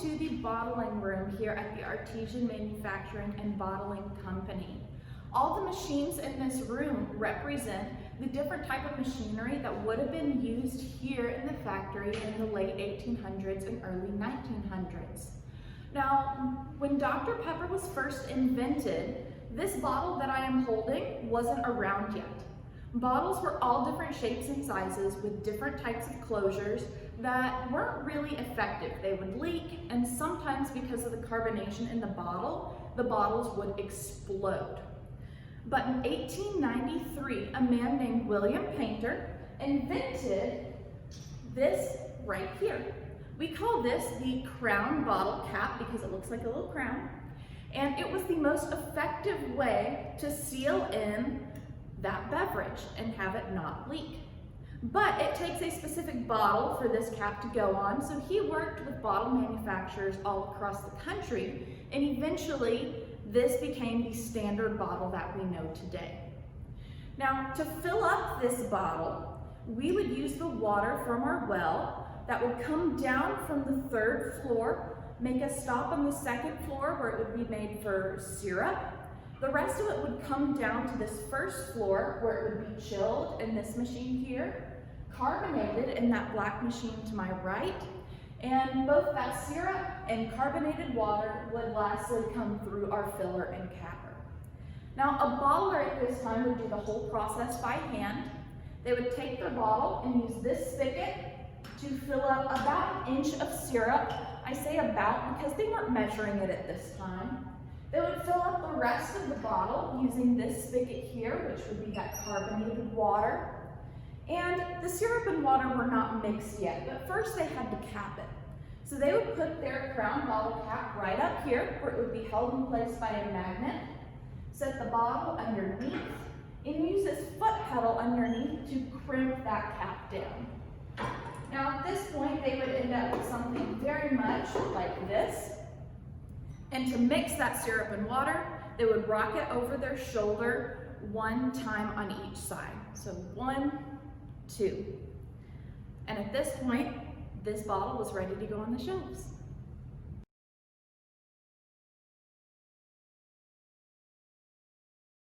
to the bottling room here at the Artesian Manufacturing and Bottling Company. All the machines in this room represent the different type of machinery that would have been used here in the factory in the late 1800s and early 1900s. Now, when Dr. Pepper was first invented, this bottle that I am holding wasn't around yet. Bottles were all different shapes and sizes with different types of closures that weren't really effective. They would leak, and sometimes because of the carbonation in the bottles would explode. But in 1893, a man named William Painter invented this right here. We call this the crown bottle cap because it looks like a little crown. And it was the most effective way to seal in that beverage and have it not leak. But it takes a specific bottle for this cap to go on, so he worked with bottle manufacturers all across the country, and eventually this became the standard bottle that we know today. Now, to fill up this bottle, we would use the water from our well that would come down from the 3rd floor, make a stop on the 2nd floor where it would be made for syrup. The rest of it would come down to this 1st floor where it would be chilled in this machine here, carbonated in that black machine to my right, and both that syrup and carbonated water would lastly come through our filler and capper. Now, a bottler at this time would do the whole process by hand. They would take their bottle and use this spigot to fill up about an inch of syrup. I say about because they weren't measuring it at this time. They would fill up the rest of the bottle using this spigot here, which would be that carbonated water. And the syrup and water were not mixed yet, but first they had to cap it. So they would put their crown bottle cap right up here where it would be held in place by a magnet, set the bottle underneath, and use this foot pedal underneath to crimp that cap down. Now at this point they would end up with something very much like this. And to mix that syrup and water, they would rock it over their shoulder one time on each side. So 1, 2. And at this point, this bottle was ready to go on the shelves.